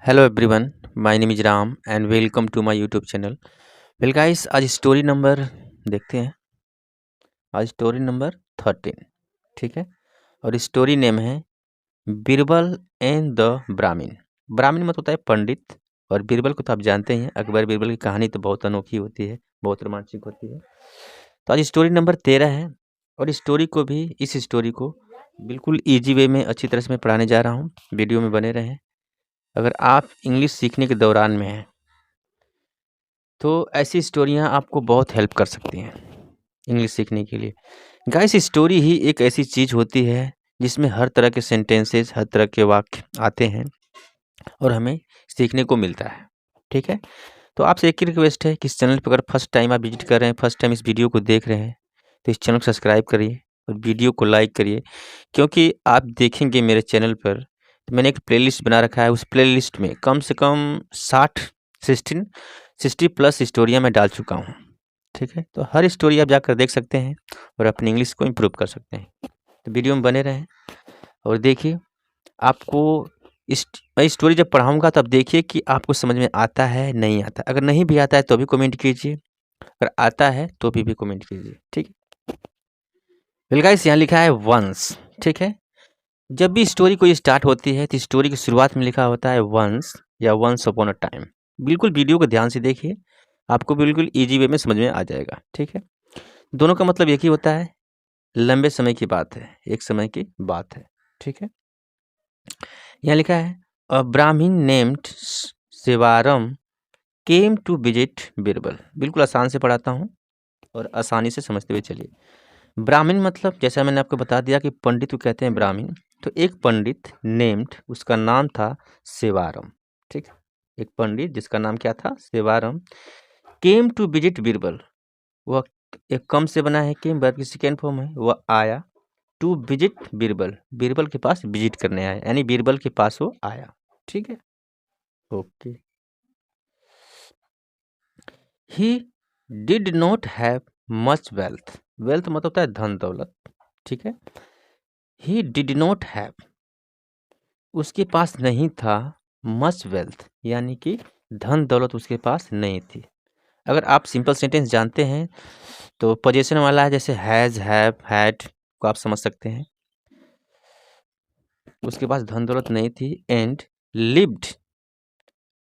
Hello everyone, my name is Ram and welcome to my YouTube channel. Well guys, आज story number देखते हैं। आज story number 13, ठीक है। और स्टोरी नेम है बीरबल एंड द ब्राह्मण। ब्राह्मण मतलब होता है पंडित, और बीरबल को तो आप जानते ही हैं। अकबर बीरबल की कहानी तो बहुत अनोखी होती है, बहुत रोमांचक होती है। तो आज स्टोरी नंबर 13 है, और इस स्टोरी को बिल्कुल ईजी वे में अच्छी तरह से मैं पढ़ाने जा रहा हूँ। वीडियो में बने रहें। अगर आप इंग्लिश सीखने के दौरान में हैं तो ऐसी स्टोरियाँ आपको बहुत हेल्प कर सकती हैं इंग्लिश सीखने के लिए। गाइस, स्टोरी ही एक ऐसी चीज़ होती है जिसमें हर तरह के सेंटेंसेस, हर तरह के वाक्य आते हैं और हमें सीखने को मिलता है, ठीक है। तो आपसे एक ही रिक्वेस्ट है कि इस चैनल पर अगर फर्स्ट टाइम आप विजिट कर रहे हैं, फर्स्ट टाइम इस वीडियो को देख रहे हैं, तो इस चैनल को सब्सक्राइब करिए और वीडियो को लाइक करिए। क्योंकि आप देखेंगे मेरे चैनल पर मैंने एक प्लेलिस्ट बना रखा है। उस प्लेलिस्ट में कम से कम 60 प्लस स्टोरियाँ मैं डाल चुका हूँ, ठीक है। तो हर स्टोरी आप जाकर देख सकते हैं और अपनी इंग्लिश को इम्प्रूव कर सकते हैं। तो वीडियो में बने रहें और देखिए। आपको मैं स्टोरी जब पढ़ाऊँगा तो आप देखिए कि आपको समझ में आता है, नहीं आता। अगर नहीं भी आता है तो भी कमेंट कीजिए, अगर आता है तो भी कमेंट कीजिए, ठीक है। वेल गाइस, यहाँ लिखा है वंस, ठीक है। जब भी स्टोरी कोई स्टार्ट होती है तो स्टोरी की शुरुआत में लिखा होता है वंस या वंस अपॉन अ टाइम। बिल्कुल वीडियो को ध्यान से देखिए, आपको बिल्कुल इजी वे में समझ में आ जाएगा, ठीक है। दोनों का मतलब एक ही होता है, लंबे समय की बात है, एक समय की बात है, ठीक है। यहाँ लिखा है a Brahmin named Sevaram came to visit Birbal. बिल्कुल आसान से पढ़ाता हूँ और आसानी से समझते हुए चलिए। ब्राह्मण मतलब जैसा मैंने आपको बता दिया कि पंडित को कहते हैं ब्राह्मण। तो एक पंडित नेम्ड, उसका नाम था सेवारम, ठीक। एक पंडित जिसका नाम क्या था, सेवारम, केम टू विजिट बीरबल। वह एक कम से बना है, केम वर्ब की सेकेंड फॉर्म है। वह आया टू विजिट बीरबल, बीरबल के पास विजिट करने आया, यानी बीरबल के पास वो आया, ठीक है। Okay. He did not have much wealth. Wealth मतलब होता है धन दौलत, ठीक है। ही डिड नॉट हैव, उसके पास नहीं था, मच वेल्थ यानी कि धन दौलत उसके पास नहीं थी। अगर आप सिंपल सेंटेंस जानते हैं तो पोजीशन वाला है, जैसे हैज, हैव, हैड को आप समझ सकते हैं। उसके पास धन दौलत नहीं थी। And lived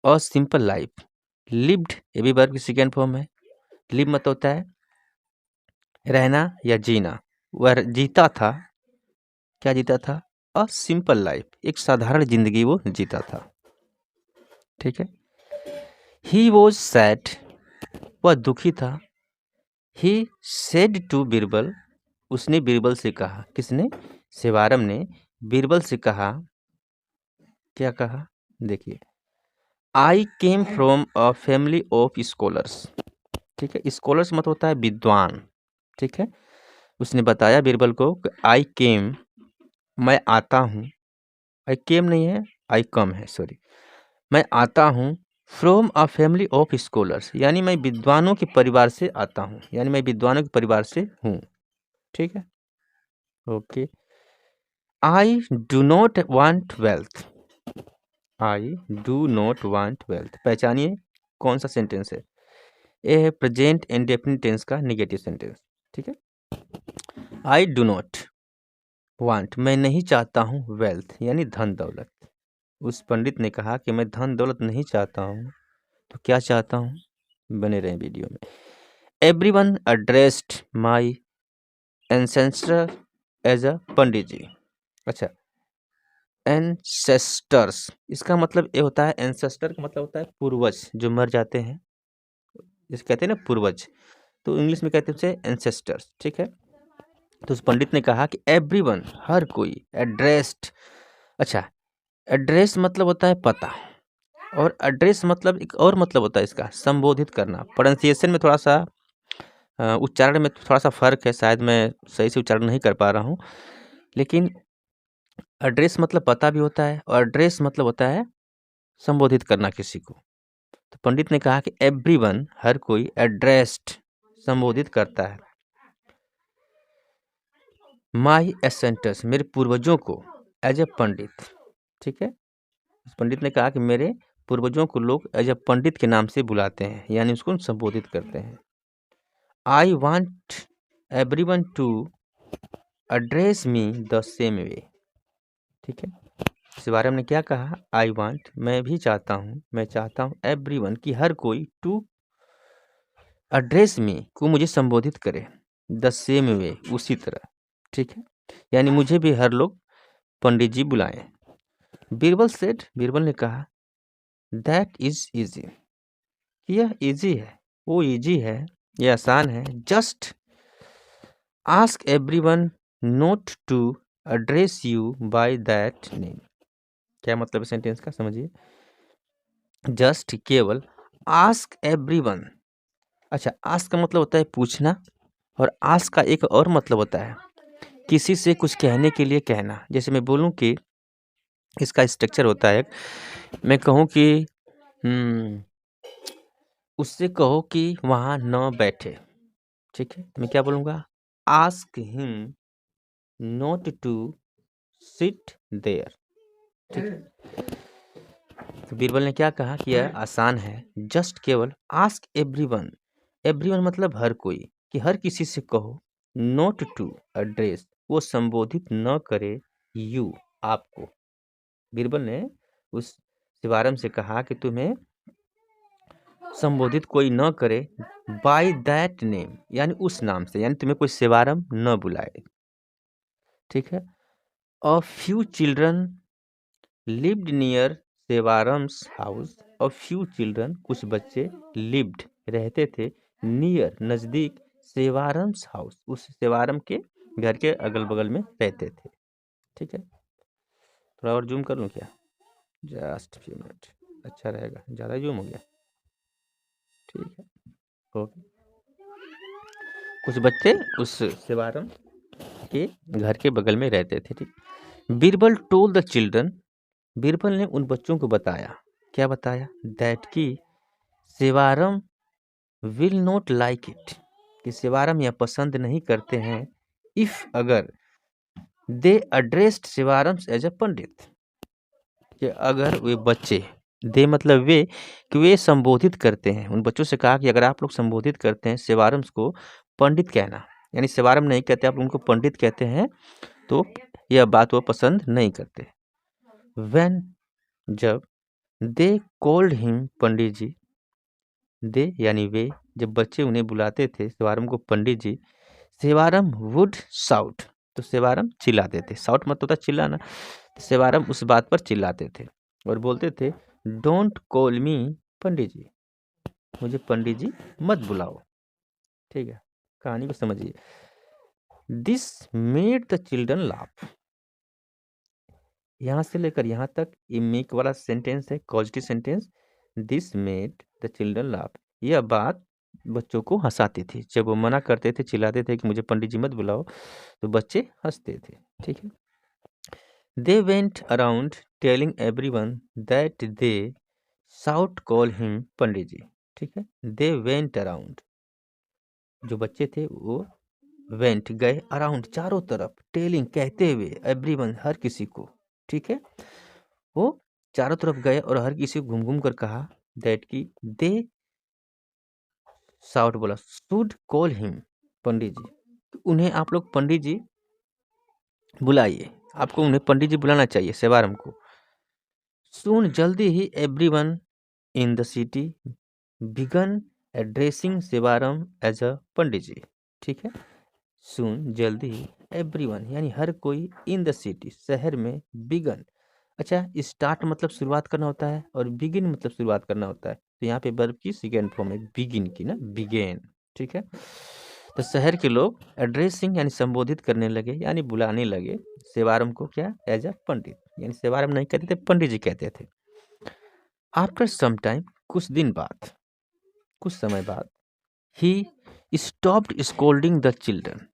a simple life. Lived ये भी वर्ब की सेकेंड फॉर्म है। लिव मतलब होता है रहना या जीना। वह जीता था, क्या जीता था, अ सिंपल लाइफ, एक साधारण जिंदगी वो जीता था, ठीक है। ही वॉज सैड, वह दुखी था। ही सेड टू बीरबल, उसने बीरबल से कहा। किसने, सेवारम ने बीरबल से कहा। क्या कहा, देखिए, I came from a family of scholars, ठीक है। स्कॉलर्स मतलब होता है विद्वान, ठीक है। उसने बताया बीरबल को कि आई केम, मैं आता हूँ। आई केम नहीं है, आई कम है, सॉरी। मैं आता हूँ from a family of scholars, यानी मैं विद्वानों के परिवार से आता हूँ, यानी मैं विद्वानों के परिवार से हूँ, ठीक है। Okay. I do not want wealth, I do not want wealth, पहचानिए कौन सा सेंटेंस है। ये है प्रेजेंट इंडेफिनिट टेंस का नेगेटिव सेंटेंस, ठीक है। आई डू नॉट वांट, मैं नहीं चाहता हूँ, वेल्थ यानी धन दौलत। उस पंडित ने कहा कि मैं धन दौलत नहीं चाहता हूँ, तो क्या चाहता हूँ, बने रहें वीडियो में। Everyone addressed my ancestor as a pandit ji. अच्छा, एंसेस्टर्स, इसका मतलब ये होता है, एंसेस्टर का मतलब होता है पूर्वज जो मर जाते हैं, जिसे कहते हैं ना पूर्वज। तो इंग्लिश में कहते हैं उसे एंसेस्टर्स, ठीक है। तो उस पंडित ने कहा कि एवरीवन, हर कोई, एड्रेस्ड। अच्छा, एड्रेस मतलब होता है पता, और एड्रेस मतलब एक और मतलब होता है इसका, संबोधित करना। प्रोनाउंसिएशन में थोड़ा सा उच्चारण में थोड़ा सा फर्क है, शायद मैं सही से उच्चारण नहीं कर पा रहा हूँ। लेकिन एड्रेस मतलब पता भी होता है, और एड्रेस मतलब होता है संबोधित करना किसी को। तो पंडित ने कहा कि एवरीवन, हर कोई, एड्रेस्ड संबोधित करता है, माई एसेंटर्स, मेरे पूर्वजों को, एज ए पंडित, ठीक है। उस पंडित ने कहा कि मेरे पूर्वजों को लोग एज अ पंडित के नाम से बुलाते हैं, यानी उसको संबोधित करते हैं। I want everyone to address me the same way. ठीक है, शिवारम ने क्या कहा? आई वांट, मैं भी चाहता हूँ, मैं चाहता हूँ एवरीवन की हर कोई, टू एड्रेस मी को मुझे संबोधित करे, द सेम वे उसी तरह। ठीक है, यानी मुझे भी हर लोग पंडित जी बुलाएं। बीरबल सेड, बीरबल ने कहा दैट इज इजी, यह इजी है, वो इजी है, यह आसान है। Just ask everyone not to address you by that name. क्या मतलब है सेंटेंस का, समझिए। जस्ट, केवल, आस्क एवरीवन, अच्छा आस्क का मतलब होता है पूछना, और आस्क का एक और मतलब होता है किसी से कुछ कहने के लिए कहना। जैसे मैं बोलूं कि इसका स्ट्रक्चर होता है, मैं कहूं कि उससे कहो कि वहां न बैठे। ठीक है, तो मैं क्या बोलूंगा? Ask him not to sit there. ठीक है, तो बीरबल ने क्या कहा कि यह आसान है। जस्ट, केवल, आस्क एवरीवन, एवरीवन मतलब हर कोई, कि हर किसी से कहो, नॉट टू एड्रेस, वो संबोधित न करे, यू, आपको। बीरबल ने उस शिवारम से कहा कि तुम्हें संबोधित कोई न करे बाय दैट नेम, यानी उस नाम से, यानी तुम्हें कोई शिवारम न बुलाए। ठीक है, a few children lived near Sevaram's house. A few children, कुछ बच्चे, लिव्ड, रहते थे, नियर, नजदीक, सेवारम्स हाउस, उस सेवारम के घर के अगल बगल में रहते थे। ठीक है, थोड़ा और जूम कर लूँ क्या? जस्ट फ्यू मिनट, अच्छा रहेगा, ज़्यादा जूम हो गया। ठीक है, ओके। कुछ बच्चे उस सेवारम के घर के बगल में रहते थे। ठीक, Birbal told the children, Birbal ने उन बच्चों को बताया, क्या बताया? दैट की सेवारम विल नॉट लाइक इट, कि सेवारम यह पसंद नहीं करते हैं, इफ, अगर, दे एड्रेस्ड सेवारम्स एज अ पंडित, कि अगर वे बच्चे, दे मतलब वे, कि वे संबोधित करते हैं, उन बच्चों से कहा कि अगर आप लोग संबोधित करते हैं सेवारम्स को, पंडित कहना, यानी सेवारम नहीं कहते, आप उनको पंडित कहते हैं, तो यह बात वो पसंद नहीं करते। व्हेन, जब, दे कॉल्ड हिम, पंडित जी, दे यानी वे, जब बच्चे उन्हें बुलाते थे सेवारम को पंडित जी, सेवारम वुड शाउट, तो सेवारम चिल्लाते थे। शाउट मतलब होता चिल्लाना, तो सेवारम उस बात पर चिल्लाते थे और बोलते थे, डोंट कॉल मी पंडित जी, मुझे पंडित जी मत बुलाओ। ठीक है, कहानी को समझिए। This made the children laugh, यहाँ से लेकर यहाँ तक ये मेक वाला सेंटेंस है, positive sentence. This made the children laugh, यह बात बच्चों को हंसाती थी। जब वो मना करते थे, चिल्लाते थे कि मुझे पंडित जी मत बुलाओ, तो बच्चे हंसते थे। ठीक है, they went around telling everyone that they shout call him pandit ji. ठीक है, दे वेंट अराउंड, जो बच्चे थे वो वेंट गए, अराउंड चारों तरफ, टेलिंग कहते हुए, एवरीवन हर किसी को। ठीक है, वो चारों तरफ गए और हर किसी को घूम घूम कर कहा, दैट की दे शाउट बोला, शुड कॉल हिम पंडित जी, उन्हें आप लोग पंडित जी बुलाइए, आपको उन्हें पंडित जी बुलाना चाहिए सेवारम को। सून, जल्दी ही, everyone in the city began addressing Sevaram as a pandit ji. ठीक है, सून, जल्दी ही, एवरीवन यानी हर कोई, इन द सिटी शहर में, बिगन, अच्छा स्टार्ट मतलब शुरुआत करना होता है, और बिगिन मतलब शुरुआत करना होता है, तो यहाँ पे वर्ब की सेकेंड फॉर्म है बिगिन की ना, बिगेन। ठीक है, तो शहर के लोग एड्रेसिंग यानी संबोधित करने लगे, यानी बुलाने लगे सेवारम को, क्या? एज अ पंडित, यानी सेवारम नहीं कहते थे, पंडित जी कहते थे। आफ्टर सम टाइम, कुछ दिन बाद, कुछ समय बाद, he stopped scolding the children,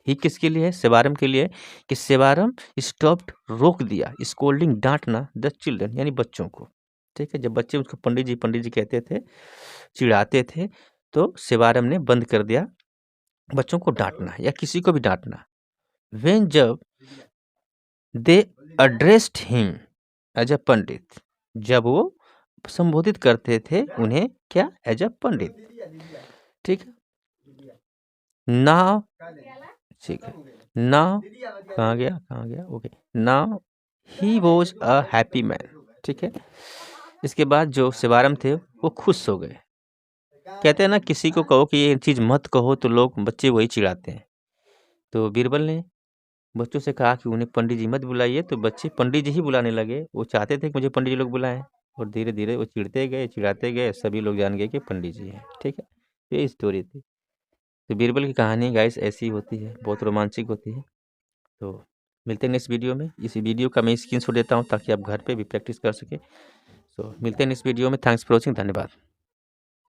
he किसके लिए है? सेवारम के लिए, कि सेवारम स्टॉप्ड, रोक दिया, स्कोल्डिंग डांटना, द चिल्ड्रन यानी बच्चों को। ठीक है, जब बच्चे उसको पंडित जी कहते थे, चिढ़ाते थे, तो सेवारम ने बंद कर दिया बच्चों को डांटना या किसी को भी डांटना। व्हेन, जब, दे एड्रेस्ड हिम एज अ पंडित, जब वो संबोधित करते थे उन्हें क्या, एज अ पंडित। ठीक है, नाउ, ठीक है, नाउ कहाँ गया, okay, now he was a happy man. ठीक है, इसके बाद जो शिवारम थे वो खुश हो गए। कहते हैं ना, किसी को कहो कि ये चीज़ मत कहो तो लोग, बच्चे वही चिढ़ाते हैं। तो बीरबल ने बच्चों से कहा कि उन्हें पंडित जी मत बुलाइए, तो बच्चे पंडित जी ही बुलाने लगे। वो चाहते थे कि मुझे पंडित जी लोग बुलाएं, और धीरे धीरे वो चिढ़ते गए, चिढ़ाते गए, सभी लोग जान गए कि पंडित जी हैं। ठीक है, ये स्टोरी थी। तो बीरबल की कहानी गाइस ऐसी होती है, बहुत रोमांचक होती है। तो मिलते हैं नेक्स्ट वीडियो में। इस वीडियो का मैं स्क्रीनशॉट देता हूँ ताकि आप घर पे भी प्रैक्टिस कर सकें। तो मिलते हैं नेक्स्ट वीडियो में। थैंक्स फॉर वॉचिंग, धन्यवाद।